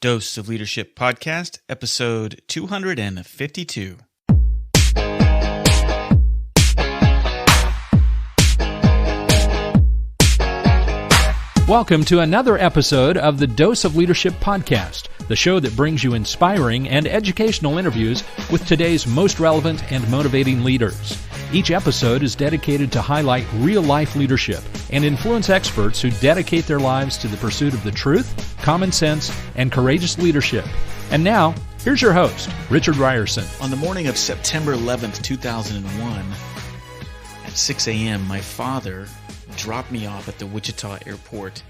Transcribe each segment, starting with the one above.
Dose of Leadership Podcast, episode 252. Welcome to another episode of the Dose of Leadership Podcast, the show that brings you inspiring and educational interviews with today's most relevant and motivating leaders. Each episode is dedicated to highlight real-life leadership and influence experts who dedicate their lives to the pursuit of the truth, common sense, and courageous leadership. And now, here's your host, Richard Ryerson. On the morning of September 11th, 2001, at 6 a.m., my father dropped me off at the Wichita airport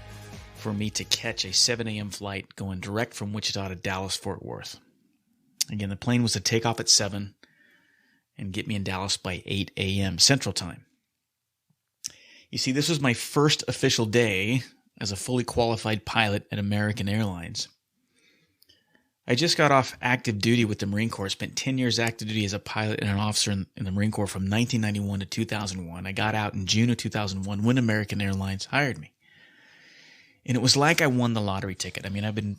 for me to catch a 7 a.m. flight going direct from Wichita to Dallas-Fort Worth. Again, the plane was to take off at 7 and get me in Dallas by 8 a.m. Central Time. You see, this was my first official day as a fully qualified pilot at American Airlines. I just got off active duty with the Marine Corps, spent 10 years active duty as a pilot and an officer in the Marine Corps from 1991 to 2001. I got out in June of 2001 when American Airlines hired me. And it was like I won the lottery ticket. I mean, I've been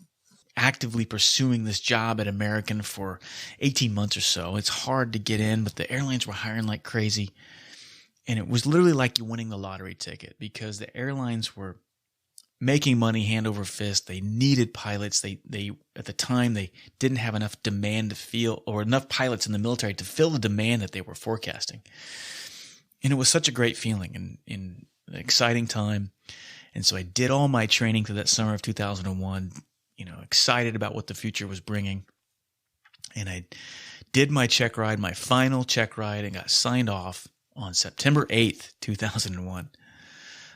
actively pursuing this job at American for 18 months or so. It's hard to get in, but the airlines were hiring like crazy. And it was literally like you winning the lottery ticket because the airlines were making money hand over fist. They needed pilots. They at the time, they didn't have enough demand to fill, or enough pilots in the military to fill the demand that they were forecasting. And it was such a great feeling and an exciting time. And so I did all my training through that summer of 2001, excited about what the future was bringing. And I did my check ride, my final check ride, and got signed off on September 8th, 2001.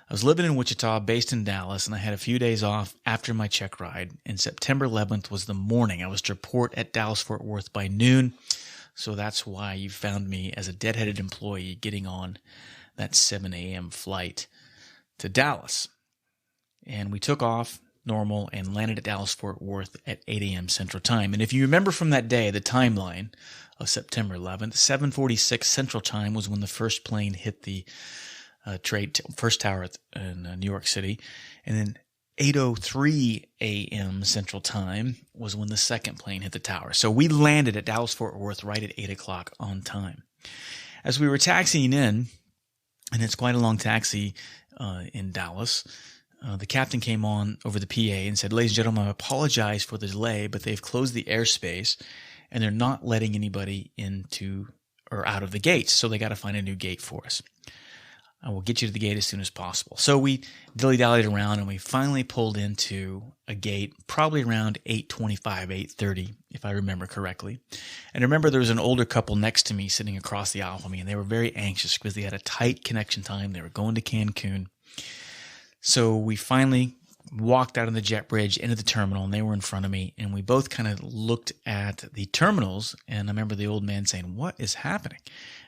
I was living in Wichita, based in Dallas, and I had a few days off after my check ride. And September 11th was the morning. I was to report at Dallas-Fort Worth by noon. So that's why you found me as a deadheaded employee getting on that 7 a.m. flight to Dallas. And we took off normal and landed at Dallas-Fort Worth at 8 a.m. Central Time. And if you remember from that day, the timeline of September 11th, 7:46 Central Time was when the first plane hit the first tower in New York City. And then 8:03 a.m. Central Time was when the second plane hit the tower. So we landed at Dallas-Fort Worth right at 8 o'clock on time. As we were taxiing in, and it's quite a long taxi in Dallas, the captain came on over the PA and said, "Ladies and gentlemen, I apologize for the delay, but they've closed the airspace and they're not letting anybody into or out of the gates. So they got to find a new gate for us. I will get you to the gate as soon as possible." So we dilly-dallied around and we finally pulled into a gate probably around 8:25, 8:30, if I remember correctly. And I remember there was an older couple next to me sitting across the aisle from me, and they were very anxious because they had a tight connection time. They were going to Cancun. So we finally walked out on the jet bridge into the terminal, and they were in front of me, and we both kind of looked at the terminals, and I remember the old man saying, "What is happening?"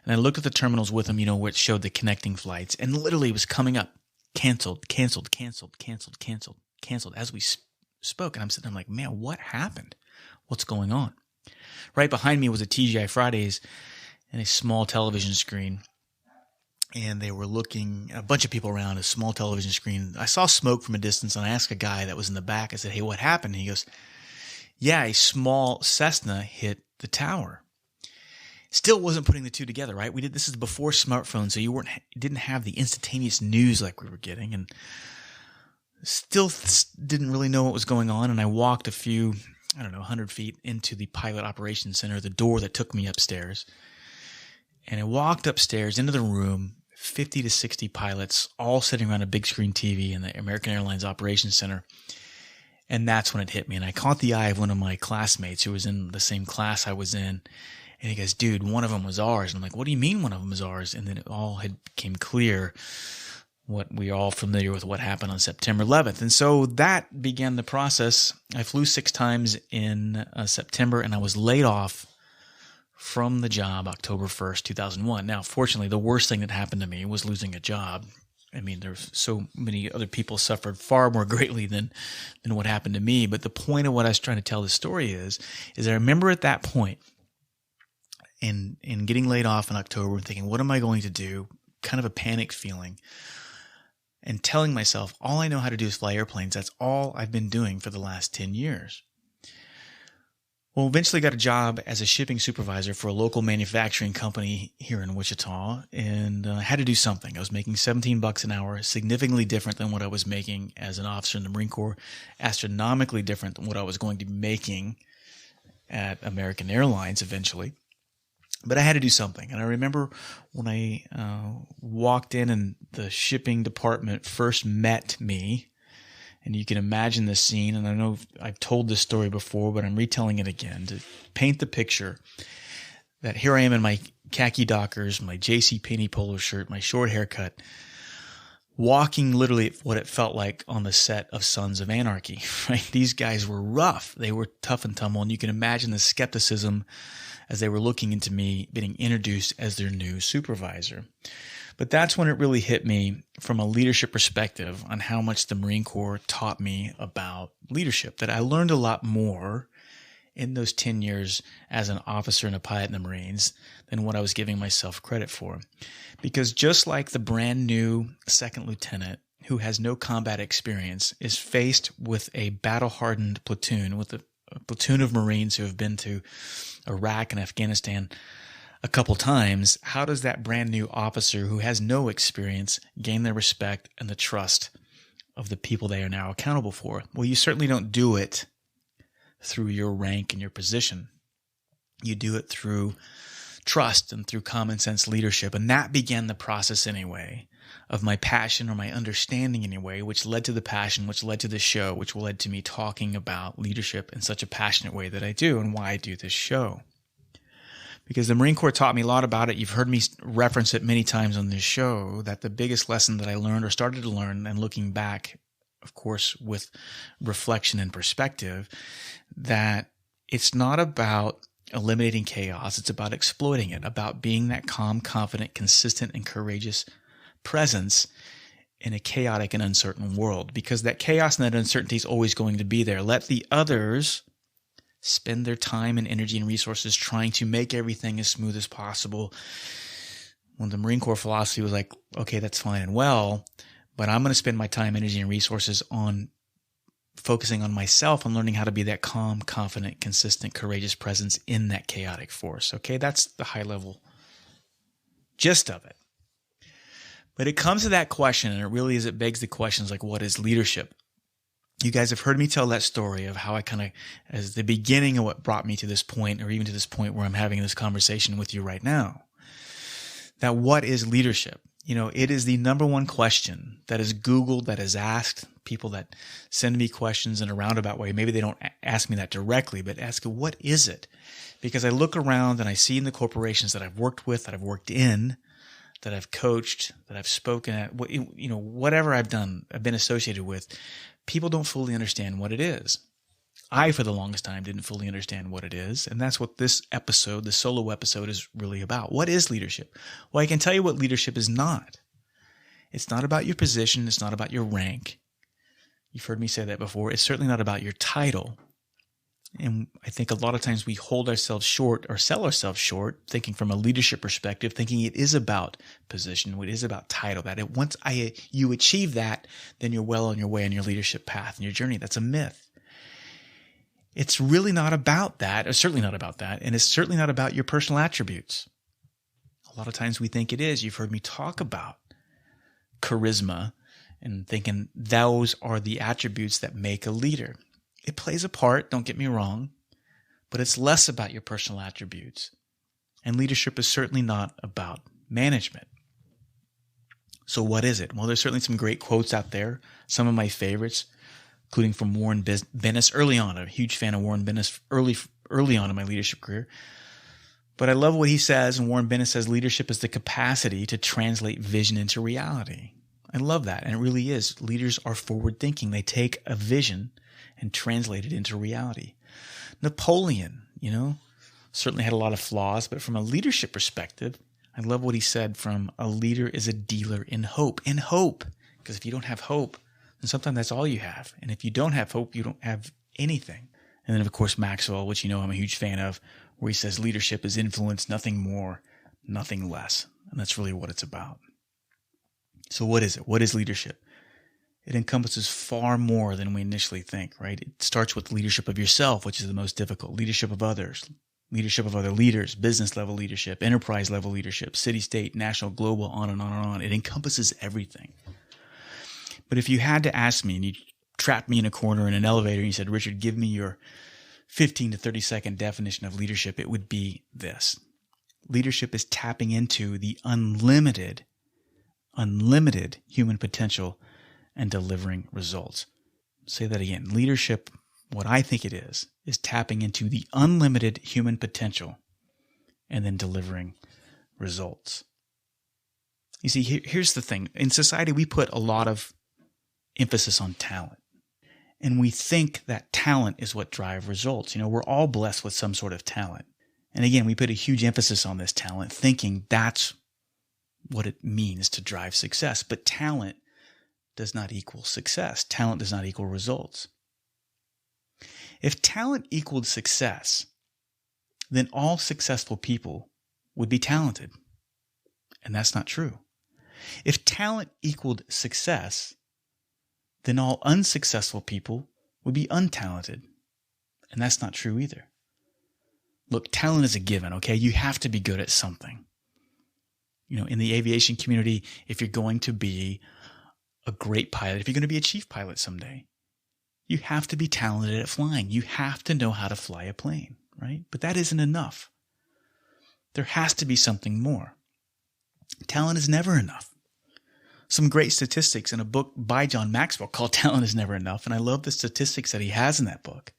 And I looked at the terminals with him, which showed the connecting flights, and literally it was coming up, canceled, canceled, canceled, canceled, canceled, canceled, as we spoke. And I'm sitting there, I'm like, man, what happened? What's going on? Right behind me was a TGI Fridays and a small television screen. And they were looking, a bunch of people around a small television screen. I saw smoke from a distance, and I asked a guy that was in the back, I said, "Hey, what happened?" And he goes, "Yeah, a small Cessna hit the tower." Still wasn't putting the two together, right? This is before smartphones, so you didn't have the instantaneous news like we were getting, and still didn't really know what was going on. And I walked a few, 100 feet into the pilot operations center, the door that took me upstairs. And I walked upstairs into the room, 50 to 60 pilots, all sitting around a big screen TV in the American Airlines Operations Center. And that's when it hit me. And I caught the eye of one of my classmates who was in the same class I was in. And he goes, "Dude, one of them was ours." And I'm like, "What do you mean one of them was ours?" And then it all became clear what we are all familiar with what happened on September 11th. And so that began the process. I flew 6 times in September, and I was laid off from the job October 1st, 2001. Now, fortunately, the worst thing that happened to me was losing a job. I mean, there's so many other people suffered far more greatly than what happened to me. But the point of what I was trying to tell the story is I remember at that point in getting laid off in October and thinking, what am I going to do? Kind of a panic feeling. And telling myself, all I know how to do is fly airplanes. That's all I've been doing for the last 10 years. Well, eventually got a job as a shipping supervisor for a local manufacturing company here in Wichita, and had to do something. I was making $17 an hour, significantly different than what I was making as an officer in the Marine Corps, astronomically different than what I was going to be making at American Airlines eventually. But I had to do something. And I remember when I walked in and the shipping department first met me, and you can imagine this scene, and I know I've told this story before, but I'm retelling it again to paint the picture that here I am in my khaki Dockers, my J.C. Penney polo shirt, my short haircut, walking literally at what it felt like on the set of Sons of Anarchy. Right? These guys were rough. They were tough and tumble, and you can imagine the skepticism as they were looking into me being introduced as their new supervisor. But that's when it really hit me from a leadership perspective on how much the Marine Corps taught me about leadership, that I learned a lot more in those 10 years as an officer and a pilot in the Marines than what I was giving myself credit for. Because just like the brand new second lieutenant who has no combat experience is faced with a battle-hardened platoon, with a platoon of Marines who have been to Iraq and Afghanistan a couple times, how does that brand new officer who has no experience gain the respect and the trust of the people they are now accountable for? Well, you certainly don't do it through your rank and your position. You do it through trust and through common sense leadership. And that began the process anyway of my passion, or my understanding anyway, which led to the passion, which led to the show, which led to me talking about leadership in such a passionate way that I do, and why I do this show. Because the Marine Corps taught me a lot about it. You've heard me reference it many times on this show, that the biggest lesson that I learned or started to learn, and looking back, of course, with reflection and perspective, that it's not about eliminating chaos. It's about exploiting it, about being that calm, confident, consistent, and courageous presence in a chaotic and uncertain world. Because that chaos and that uncertainty is always going to be there. Let the others spend their time and energy and resources trying to make everything as smooth as possible. When the Marine Corps philosophy was like, okay, that's fine and well, but I'm going to spend my time, energy, and resources on focusing on myself and learning how to be that calm, confident, consistent, courageous presence in that chaotic force. Okay, that's the high level gist of it. But it comes to that question, and it really is, it begs the questions like, what is leadership? You guys have heard me tell that story of how I kind of, as the beginning of what brought me to this point, or even to this point where I'm having this conversation with you right now, that what is leadership? You know, it is the number one question that is Googled, that is asked. People that send me questions in a roundabout way, maybe they don't ask me that directly, but ask, what is it? Because I look around and I see in the corporations that I've worked with, that I've worked in, that I've coached, that I've spoken at, you know, whatever I've done, I've been associated with, people don't fully understand what it is. I, for the longest time, didn't fully understand what it is. And that's what this episode, the solo episode, is really about. What is leadership? Well, I can tell you what leadership is not. It's not about your position. It's not about your rank. You've heard me say that before. It's certainly not about your title. And I think a lot of times we hold ourselves short or sell ourselves short, thinking from a leadership perspective, thinking it is about position, it is about title, that once you achieve that, then you're well on your way on your leadership path and your journey. That's a myth. It's really not about that, or certainly not about that, and it's certainly not about your personal attributes. A lot of times we think it is. You've heard me talk about charisma and thinking those are the attributes that make a leader. It plays a part, don't get me wrong, but it's less about your personal attributes. And leadership is certainly not about management. So what is it? Well, there's certainly some great quotes out there, some of my favorites, including from Warren Bennis early on. I'm a huge fan of Warren Bennis early on in my leadership career. But I love what he says, and Warren Bennis says leadership is the capacity to translate vision into reality. I love that, and it really is. Leaders are forward-thinking. They take a vision and translate it into reality. Napoleon, certainly had a lot of flaws, but from a leadership perspective, I love what he said from a leader is a dealer in hope. In hope. Because if you don't have hope, then sometimes that's all you have. And if you don't have hope, you don't have anything. And then, of course, Maxwell, which I'm a huge fan of, where he says leadership is influence, nothing more, nothing less. And that's really what it's about. So what is it? What is leadership? It encompasses far more than we initially think, right? It starts with leadership of yourself, which is the most difficult, leadership of others, leadership of other leaders, business level leadership, enterprise level leadership, city, state, national, global, on and on and on. It encompasses everything. But if you had to ask me and you trapped me in a corner in an elevator and you said, Richard, give me your 15 to 30 second definition of leadership, it would be this. Leadership is tapping into the unlimited human potential and delivering results. Say that again. Leadership, what I think it is tapping into the unlimited human potential and then delivering results. You see, here's the thing. In society, we put a lot of emphasis on talent. And we think that talent is what drives results. We're all blessed with some sort of talent. And again, we put a huge emphasis on this talent, thinking that's what it means to drive success. But talent does not equal success. Talent does not equal results. If talent equaled success, then all successful people would be talented. And that's not true. If talent equaled success, then all unsuccessful people would be untalented. And that's not true either. Look, talent is a given, okay? You have to be good at something. In the aviation community, if you're going to be a great pilot, if you're going to be a chief pilot someday, you have to be talented at flying. You have to know how to fly a plane, right? But that isn't enough. There has to be something more. Talent is never enough. Some great statistics in a book by John Maxwell called Talent is Never Enough, and I love the statistics that he has in that book.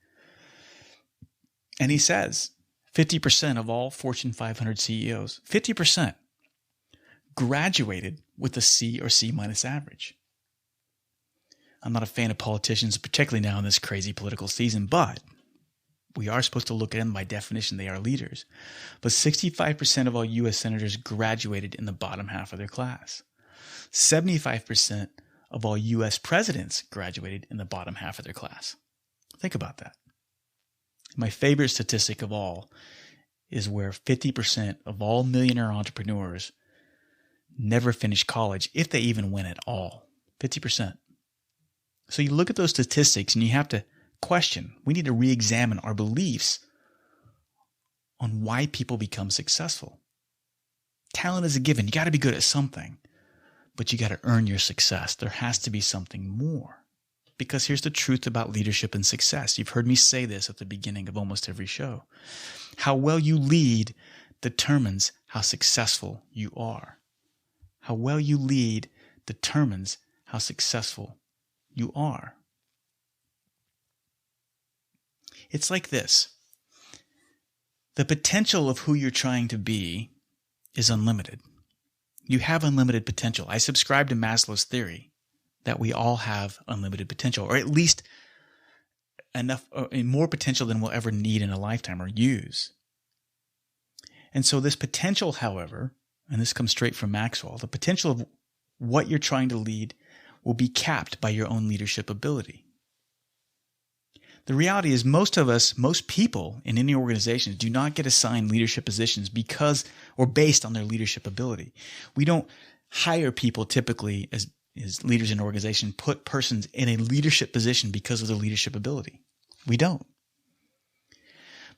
And he says 50% of all Fortune 500 CEOs, 50% graduated with a C or C minus average. I'm not a fan of politicians, particularly now in this crazy political season, but we are supposed to look at them by definition. They are leaders. But 65% of all U.S. senators graduated in the bottom half of their class. 75% of all U.S. presidents graduated in the bottom half of their class. Think about that. My favorite statistic of all is where 50% of all millionaire entrepreneurs never finish college, if they even win at all. 50%. So you look at those statistics and you have to question. We need to re-examine our beliefs on why people become successful. Talent is a given. You got to be good at something, but you got to earn your success. There has to be something more. Because here's the truth about leadership and success. You've heard me say this at the beginning of almost every show. How well you lead determines how successful you are. How well you lead determines how successful you are. It's like this. The potential of who you're trying to be is unlimited. You have unlimited potential. I subscribe to Maslow's theory that we all have unlimited potential, or at least enough, more potential than we'll ever need in a lifetime or use. And so this potential, however, and this comes straight from Maxwell, the potential of what you're trying to lead will be capped by your own leadership ability. The reality is most people in any organization do not get assigned leadership positions because or based on their leadership ability. We don't hire people typically as leaders in an organization, put persons in a leadership position because of their leadership ability. We don't.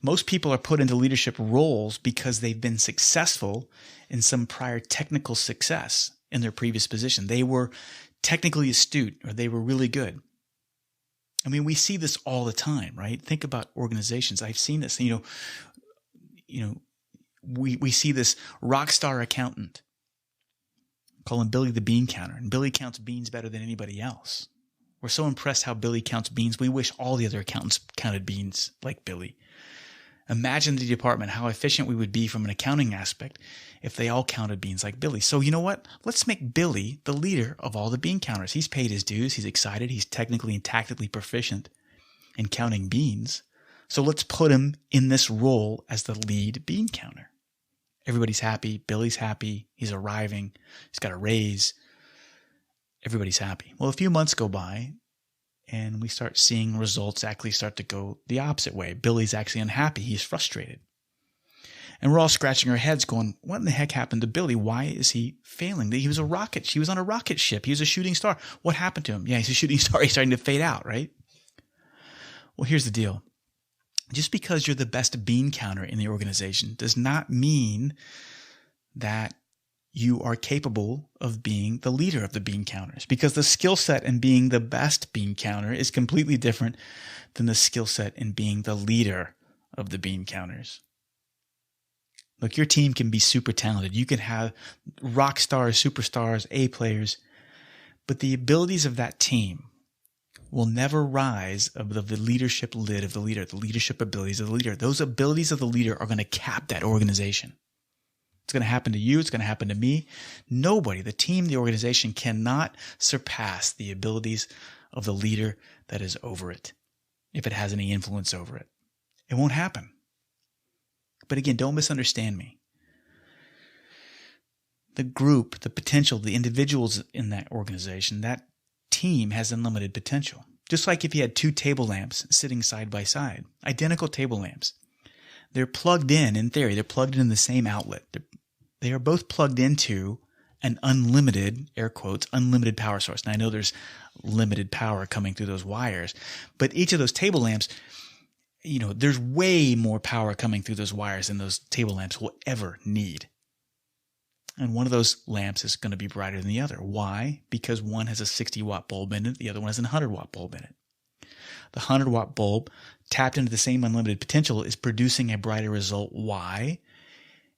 Most people are put into leadership roles because they've been successful in some prior technical success in their previous position. They were technically astute or they were really good. I mean, we see this all the time, right? Think about organizations. I've seen this, we see this rock star accountant. Call him Billy the Bean Counter. And Billy counts beans better than anybody else. We're so impressed how Billy counts beans. We wish all the other accountants counted beans like Billy. Imagine the department, how efficient we would be from an accounting aspect if they all counted beans like Billy. So you know what? Let's make Billy the leader of all the bean counters. He's paid his dues. He's excited. He's technically and tactically proficient in counting beans. So let's put him in this role as the lead bean counter. Everybody's happy. Billy's happy. He's arriving. He's got a raise. Everybody's happy. Well, a few months go by and we start seeing results actually start to go the opposite way. Billy's actually unhappy. He's frustrated. And we're all scratching our heads going, what in the heck happened to Billy? Why is he failing? He was on a rocket ship. He was a shooting star. What happened to him? Yeah, he's a shooting star. He's starting to fade out, right? Well, here's the deal. Just because you're the best bean counter in the organization does not mean that you are capable of being the leader of the bean counters, because the skill set in being the best bean counter is completely different than the skill set in being the leader of the bean counters. Look, your team can be super talented. You can have rock stars, superstars, A players, but the abilities of that team will never rise above the leadership lid of the leader, the leadership abilities of the leader. Those abilities of the leader are going to cap that organization. It's going to happen to you. It's going to happen to me. Nobody, the team, the organization cannot surpass the abilities of the leader that is over it, if it has any influence over it. It won't happen. But again, don't misunderstand me. The group, the potential, the individuals in that organization, that team has unlimited potential. Just like if you had two table lamps sitting side by side, identical table lamps. They're plugged in theory, they're plugged in the same outlet. They are both plugged into an unlimited, air quotes, unlimited power source. Now I know there's limited power coming through those wires, but each of those table lamps, there's way more power coming through those wires than those table lamps will ever need. And one of those lamps is going to be brighter than the other. Why? Because one has a 60-watt bulb in it. The other one has a 100-watt bulb in it. The 100-watt bulb, tapped into the same unlimited potential, is producing a brighter result. Why?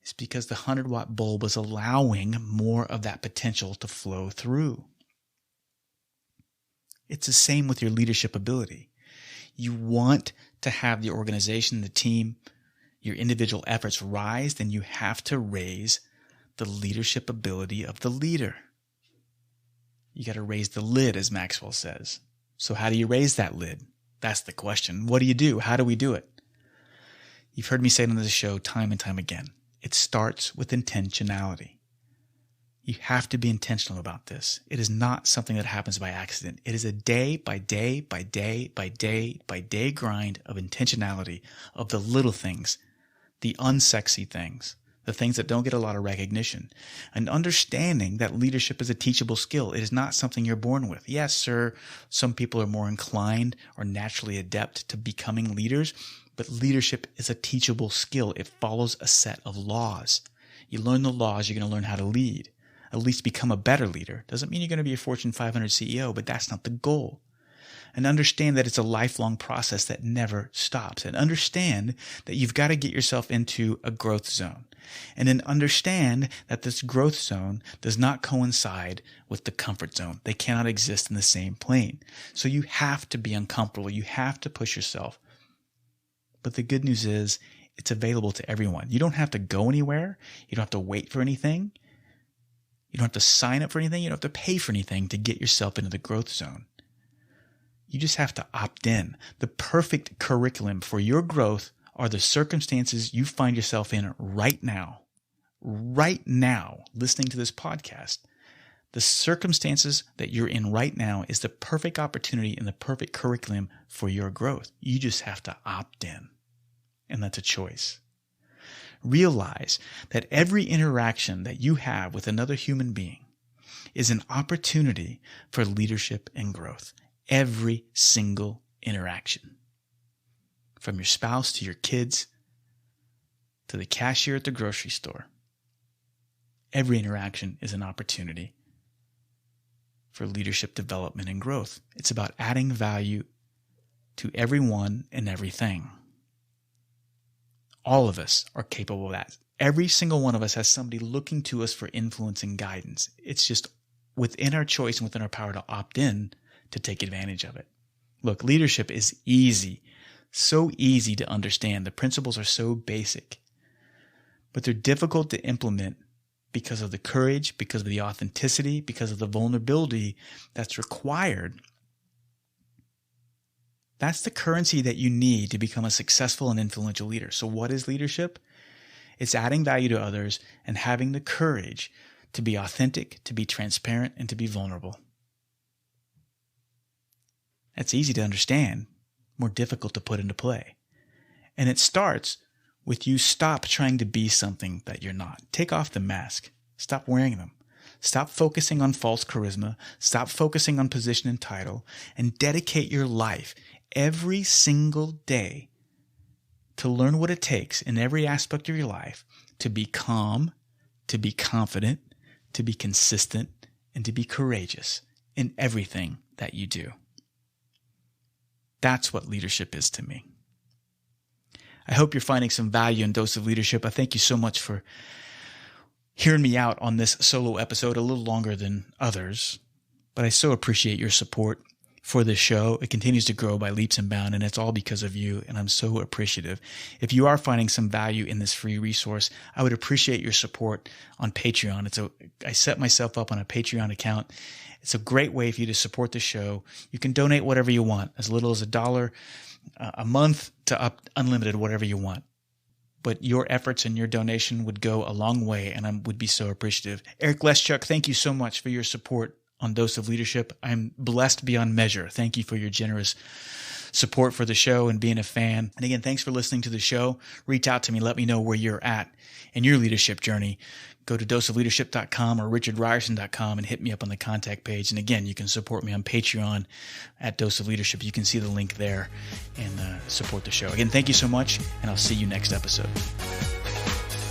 It's because the 100-watt bulb is allowing more of that potential to flow through. It's the same with your leadership ability. You want to have the organization, the team, your individual efforts rise, then you have to raise the leadership ability of the leader. You got to raise the lid, as Maxwell says. So how do you raise that lid? That's the question. What do you do? How do we do it? You've heard me say it on this show time and time again. It starts with intentionality. You have to be intentional about this. It is not something that happens by accident. It is a day by day by day by day by day grind of intentionality, of the little things, the unsexy things, the things that don't get a lot of recognition, and understanding that leadership is a teachable skill. It is not something you're born with. Yes, sir, some people are more inclined or naturally adept to becoming leaders, but leadership is a teachable skill. It follows a set of laws. You learn the laws, you're going to learn how to lead, at least become a better leader. Doesn't mean you're going to be a Fortune 500 CEO, but that's not the goal. And understand that it's a lifelong process that never stops. And understand that you've got to get yourself into a growth zone. And then understand that this growth zone does not coincide with the comfort zone. They cannot exist in the same plane. So you have to be uncomfortable. You have to push yourself. But the good news is it's available to everyone. You don't have to go anywhere. You don't have to wait for anything. You don't have to sign up for anything. You don't have to pay for anything to get yourself into the growth zone. You just have to opt in. The perfect curriculum for your growth are the circumstances you find yourself in right now, listening to this podcast. The circumstances that you're in right now is the perfect opportunity and the perfect curriculum for your growth. You just have to opt in, and that's a choice. Realize that every interaction that you have with another human being is an opportunity for leadership and growth. Every single interaction. From your spouse to your kids to the cashier at the grocery store. Every interaction is an opportunity for leadership development and growth. It's about adding value to everyone and everything. All of us are capable of that. Every single one of us has somebody looking to us for influence and guidance. It's just within our choice and within our power to opt in to take advantage of it. Look, leadership is easy, so easy to understand. The principles are so basic, but they're difficult to implement because of the courage, because of the authenticity, because of the vulnerability that's required. That's the currency that you need to become a successful and influential leader. So what is leadership? It's adding value to others and having the courage to be authentic, to be transparent, and to be vulnerable. That's easy to understand, more difficult to put into play. And it starts with you stop trying to be something that you're not. Take off the mask. Stop wearing them. Stop focusing on false charisma. Stop focusing on position and title, and dedicate your life every single day to learn what it takes in every aspect of your life to be calm, to be confident, to be consistent, and to be courageous in everything that you do. That's what leadership is to me. I hope you're finding some value in Dose of Leadership. I thank you so much for hearing me out on this solo episode, a little longer than others, but I so appreciate your support for this show. It continues to grow by leaps and bounds, and it's all because of you, and I'm so appreciative. If you are finding some value in this free resource, I would appreciate your support on Patreon. I set myself up on a Patreon account. It's a great way for you to support the show. You can donate whatever you want, as little as $1 a month to up unlimited, whatever you want. But your efforts and your donation would go a long way, and I would be so appreciative. Eric Leschuk, thank you so much for your support on Dose of Leadership. I'm blessed beyond measure. Thank you for your generous support for the show and being a fan. And again, thanks for listening to the show. Reach out to me. Let me know where you're at in your leadership journey. Go to doseofleadership.com or richardryerson.com and hit me up on the contact page. And again, you can support me on Patreon at Dose of Leadership. You can see the link there and support the show. Again, thank you so much, and I'll see you next episode.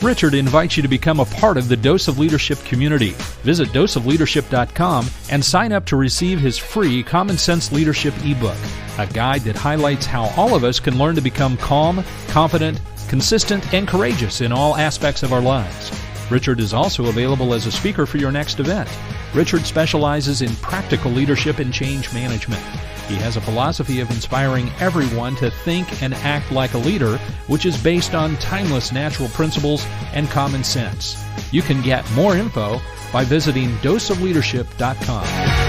Richard invites you to become a part of the Dose of Leadership community. Visit doseofleadership.com and sign up to receive his free Common Sense Leadership ebook, a guide that highlights how all of us can learn to become calm, confident, consistent, and courageous in all aspects of our lives. Richard is also available as a speaker for your next event. Richard specializes in practical leadership and change management. He has a philosophy of inspiring everyone to think and act like a leader, which is based on timeless natural principles and common sense. You can get more info by visiting doseofleadership.com.